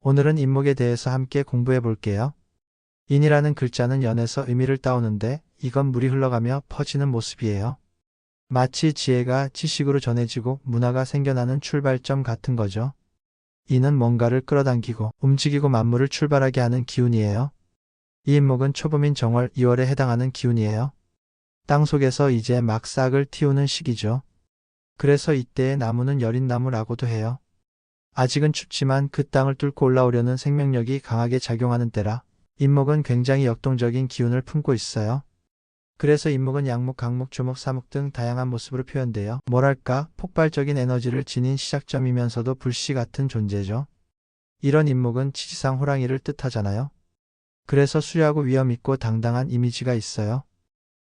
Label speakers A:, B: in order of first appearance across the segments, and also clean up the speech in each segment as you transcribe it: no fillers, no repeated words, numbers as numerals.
A: 오늘은 인목에 대해서 함께 공부해 볼게요. 인이라는 글자는 연에서 의미를 따오는데 이건 물이 흘러가며 퍼지는 모습이에요. 마치 지혜가 지식으로 전해지고 문화가 생겨나는 출발점 같은 거죠. 인은 뭔가를 끌어당기고 움직이고 만물을 출발하게 하는 기운이에요. 이 인목은 초봄인 정월 2월에 해당하는 기운이에요. 땅 속에서 이제 막 싹을 틔우는 시기죠. 그래서 이때의 나무는 여린 나무라고도 해요. 아직은 춥지만 그 땅을 뚫고 올라오려는 생명력이 강하게 작용하는 때라 인목은 굉장히 역동적인 기운을 품고 있어요. 그래서 인목은 양목, 강목, 조목, 사목 등 다양한 모습으로 표현돼요. 뭐랄까 폭발적인 에너지를 지닌 시작점이면서도 불씨 같은 존재죠. 이런 인목은 치지상 호랑이를 뜻하잖아요. 그래서 수려하고 위험 있고 당당한 이미지가 있어요.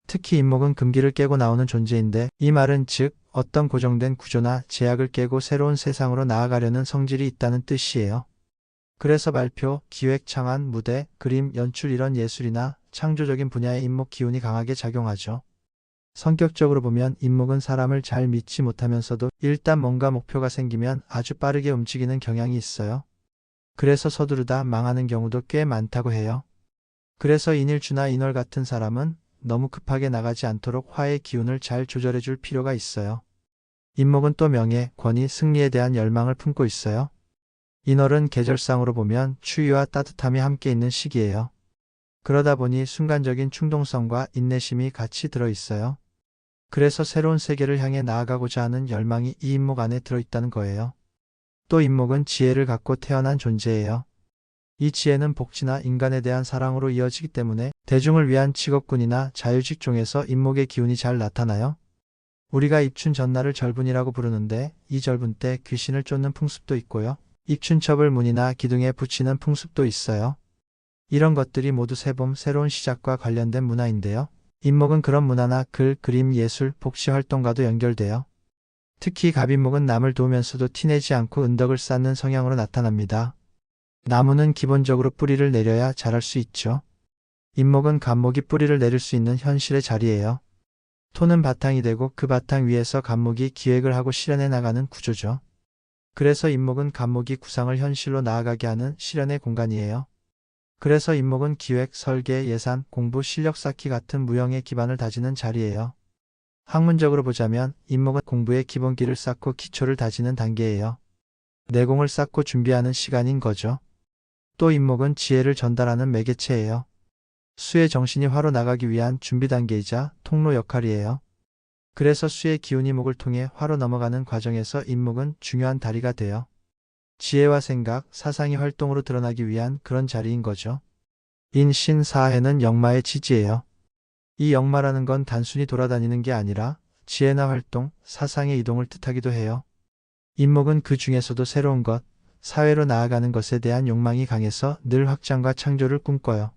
A: 특히 인목은 금기를 깨고 나오는 존재인데 이 말은 즉 어떤 고정된 구조나 제약을 깨고 새로운 세상으로 나아가려는 성질이 있다는 뜻이에요. 그래서 발표, 기획, 창안, 무대, 그림, 연출 이런 예술이나 창조적인 분야의 인목 기운이 강하게 작용하죠. 성격적으로 보면 인목은 사람을 잘 믿지 못하면서도 일단 뭔가 목표가 생기면 아주 빠르게 움직이는 경향이 있어요. 그래서 서두르다 망하는 경우도 꽤 많다고 해요. 그래서 인일주나 인월 같은 사람은 너무 급하게 나가지 않도록 화의 기운을 잘 조절해 줄 필요가 있어요. 인목은 또 명예, 권위, 승리에 대한 열망을 품고 있어요. 인월은 계절상으로 보면 추위와 따뜻함이 함께 있는 시기예요. 그러다 보니 순간적인 충동성과 인내심이 같이 들어있어요. 그래서 새로운 세계를 향해 나아가고자 하는 열망이 이 인목 안에 들어있다는 거예요. 또 인목은 지혜를 갖고 태어난 존재예요. 이 지혜는 복지나 인간에 대한 사랑으로 이어지기 때문에 대중을 위한 직업군이나 자유직종에서 인목의 기운이 잘 나타나요. 우리가 입춘 전날을 절분이라고 부르는데 이 절분 때 귀신을 쫓는 풍습도 있고요. 입춘첩을 문이나 기둥에 붙이는 풍습도 있어요. 이런 것들이 모두 새봄 새로운 시작과 관련된 문화인데요. 인목은 그런 문화나 글, 그림, 예술, 복시 활동과도 연결돼요. 특히 갑인목은 남을 도우면서도 티내지 않고 은덕을 쌓는 성향으로 나타납니다. 나무는 기본적으로 뿌리를 내려야 자랄 수 있죠. 인목은 갑목이 뿌리를 내릴 수 있는 현실의 자리예요. 토는 바탕이 되고 그 바탕 위에서 갑목이 기획을 하고 실현해 나가는 구조죠. 그래서 인목은 갑목이 구상을 현실로 나아가게 하는 실현의 공간이에요. 그래서 인목은 기획, 설계, 예산, 공부, 실력 쌓기 같은 무형의 기반을 다지는 자리예요. 학문적으로 보자면 인목은 공부의 기본기를 쌓고 기초를 다지는 단계예요. 내공을 쌓고 준비하는 시간인 거죠. 또 인목은 지혜를 전달하는 매개체예요. 수의 정신이 화로 나가기 위한 준비 단계이자 통로 역할이에요. 그래서 수의 기운이 목을 통해 화로 넘어가는 과정에서 인목은 중요한 다리가 돼요. 지혜와 생각, 사상이 활동으로 드러나기 위한 그런 자리인 거죠. 인신사해는 역마의 지지예요. 이 역마라는 건 단순히 돌아다니는 게 아니라 지혜나 활동, 사상의 이동을 뜻하기도 해요. 인목은 그 중에서도 새로운 것, 사회로 나아가는 것에 대한 욕망이 강해서 늘 확장과 창조를 꿈꿔요.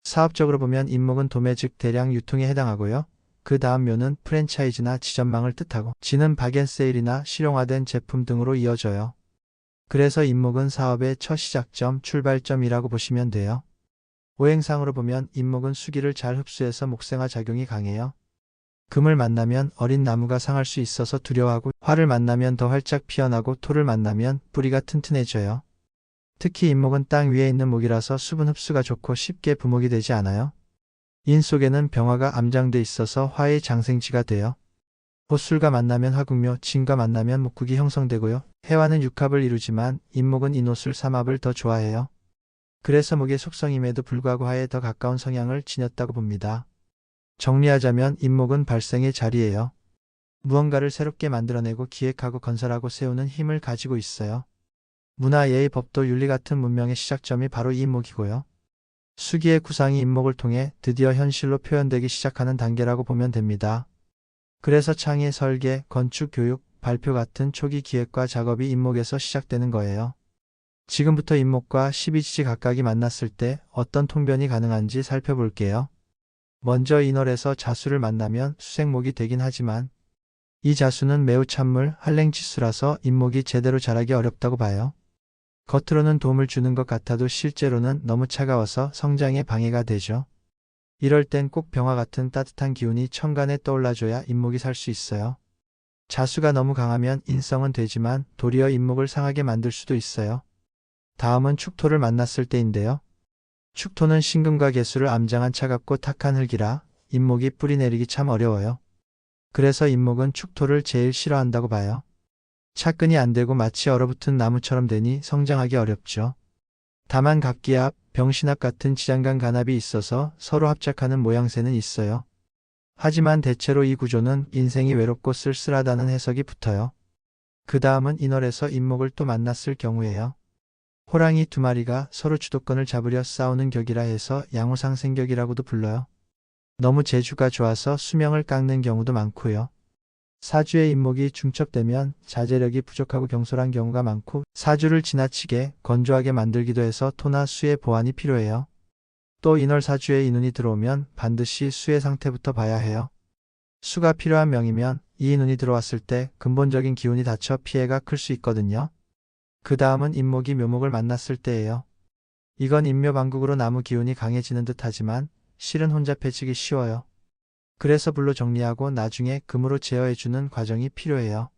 A: 사업적으로 보면 인목은 도매 즉 대량 유통에 해당하고요. 그 다음 묘는 프랜차이즈나 지점망을 뜻하고 지는 박앤세일이나 실용화된 제품 등으로 이어져요. 그래서 인목은 사업의 첫 시작점, 출발점이라고 보시면 돼요. 오행상으로 보면 인목은 수기를 잘 흡수해서 목생화 작용이 강해요. 금을 만나면 어린 나무가 상할 수 있어서 두려워하고 화를 만나면 더 활짝 피어나고 토를 만나면 뿌리가 튼튼해져요. 특히 인목은 땅 위에 있는 목이라서 수분 흡수가 좋고 쉽게 부목이 되지 않아요. 인 속에는 병화가 암장돼 있어서 화의 장생지가 돼요. 호술과 만나면 화국묘, 진과 만나면 목국이 형성되고요. 해와는 육합을 이루지만 인목은 인호술 삼합을 더 좋아해요. 그래서 목의 속성임에도 불구하고 화에 더 가까운 성향을 지녔다고 봅니다. 정리하자면 인목은 발생의 자리예요. 무언가를 새롭게 만들어내고 기획하고 건설하고 세우는 힘을 가지고 있어요. 문화, 예의, 법도, 윤리 같은 문명의 시작점이 바로 이 인목이고요. 수기의 구상이 인목을 통해 드디어 현실로 표현되기 시작하는 단계라고 보면 됩니다. 그래서 창의, 설계, 건축, 교육, 발표 같은 초기 기획과 작업이 인목에서 시작되는 거예요. 지금부터 인목과 12지지 각각이 만났을 때 어떤 통변이 가능한지 살펴볼게요. 먼저 인월에서 자수를 만나면 수생목이 되긴 하지만 이 자수는 매우 찬물, 한랭지수라서 인목이 제대로 자라기 어렵다고 봐요. 겉으로는 도움을 주는 것 같아도 실제로는 너무 차가워서 성장에 방해가 되죠. 이럴 땐 꼭 병화 같은 따뜻한 기운이 천간에 떠올라줘야 인목이 살 수 있어요. 자수가 너무 강하면 인성은 되지만 도리어 인목을 상하게 만들 수도 있어요. 다음은 축토를 만났을 때인데요. 축토는 신금과 개수를 암장한 차갑고 탁한 흙이라 인목이 뿌리 내리기 참 어려워요. 그래서 인목은 축토를 제일 싫어한다고 봐요. 차근이 안 되고 마치 얼어붙은 나무처럼 되니 성장하기 어렵죠. 다만 갑기압, 병신압 같은 지장간 간압이 있어서 서로 합작하는 모양새는 있어요. 하지만 대체로 이 구조는 인생이 외롭고 쓸쓸하다는 해석이 붙어요. 그 다음은 인월에서 인목을 또 만났을 경우예요. 호랑이 두 마리가 서로 주도권을 잡으려 싸우는 격이라 해서 양호상생격이라고도 불러요. 너무 재주가 좋아서 수명을 깎는 경우도 많고요. 사주의 인목이 중첩되면 자제력이 부족하고 경솔한 경우가 많고 사주를 지나치게 건조하게 만들기도 해서 토나 수의 보완이 필요해요. 또 인월 사주에 인운이 들어오면 반드시 수의 상태부터 봐야 해요. 수가 필요한 명이면 이 인운이 들어왔을 때 근본적인 기운이 닫혀 피해가 클 수 있거든요. 그 다음은 인목이 묘목을 만났을 때예요. 이건 인묘방국으로 나무 기운이 강해지는 듯 하지만 실은 혼잡해지기 쉬워요. 그래서 불로 정리하고 나중에 금으로 제어해주는 과정이 필요해요.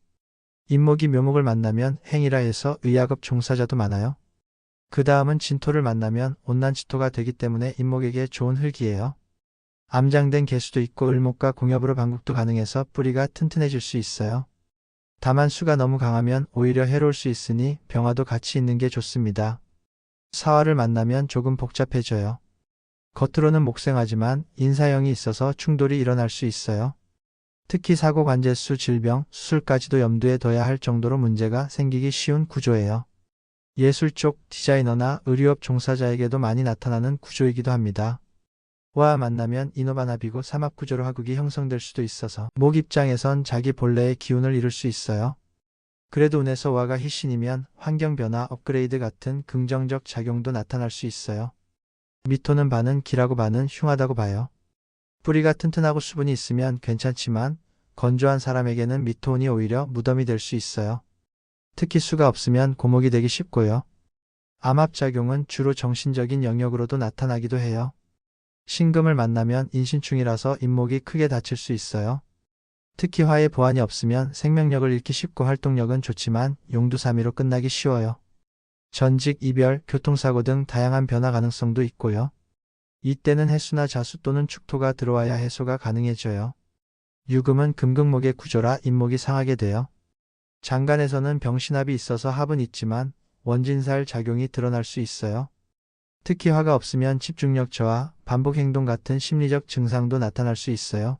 A: 인목이 묘목을 만나면 행이라 해서 의학업 종사자도 많아요. 그 다음은 진토를 만나면 온난치토가 되기 때문에 인목에게 좋은 흙이에요. 암장된 개수도 있고 을목과 공엽으로 방국도 가능해서 뿌리가 튼튼해질 수 있어요. 다만 수가 너무 강하면 오히려 해로울 수 있으니 병화도 같이 있는 게 좋습니다. 사화를 만나면 조금 복잡해져요. 겉으로는 목생하지만 인사형이 있어서 충돌이 일어날 수 있어요. 특히 사고관절수 질병, 수술까지도 염두에 둬야 할 정도로 문제가 생기기 쉬운 구조예요. 예술 쪽 디자이너나 의류업 종사자에게도 많이 나타나는 구조이기도 합니다. 와 만나면 인호반합이고 삼합구조로 화국이 형성될 수도 있어서 목 입장에선 자기 본래의 기운을 잃을 수 있어요. 그래도 운에서 와가 희신이면 환경변화, 업그레이드 같은 긍정적 작용도 나타날 수 있어요. 미토는 반은 기라고 반은 흉하다고 봐요. 뿌리가 튼튼하고 수분이 있으면 괜찮지만 건조한 사람에게는 미토운이 오히려 무덤이 될 수 있어요. 특히 수가 없으면 고목이 되기 쉽고요. 암합작용은 주로 정신적인 영역으로도 나타나기도 해요. 신금을 만나면 인신충이라서 인목이 크게 다칠 수 있어요. 특히 화의 보완이 없으면 생명력을 잃기 쉽고 활동력은 좋지만 용두사미로 끝나기 쉬워요. 전직, 이별, 교통사고 등 다양한 변화 가능성도 있고요. 이때는 해수나 자수 또는 축토가 들어와야 해소가 가능해져요. 유금은 금극목의 구조라 인목이 상하게 돼요. 장간에서는 병신합이 있어서 합은 있지만 원진살 작용이 드러날 수 있어요. 특히 화가 없으면 집중력 저하, 반복 행동 같은 심리적 증상도 나타날 수 있어요.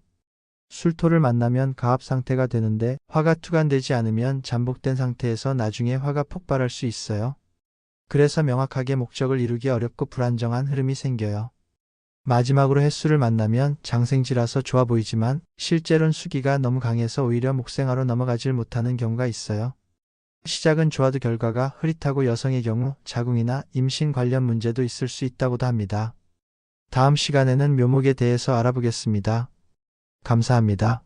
A: 술토를 만나면 가합 상태가 되는데 화가 투간되지 않으면 잠복된 상태에서 나중에 화가 폭발할 수 있어요. 그래서 명확하게 목적을 이루기 어렵고 불안정한 흐름이 생겨요. 마지막으로 햇수를 만나면 장생지라서 좋아 보이지만 실제로는 수기가 너무 강해서 오히려 목생화로 넘어가질 못하는 경우가 있어요. 시작은 좋아도 결과가 흐릿하고 여성의 경우 자궁이나 임신 관련 문제도 있을 수 있다고도 합니다. 다음 시간에는 묘목에 대해서 알아보겠습니다. 감사합니다.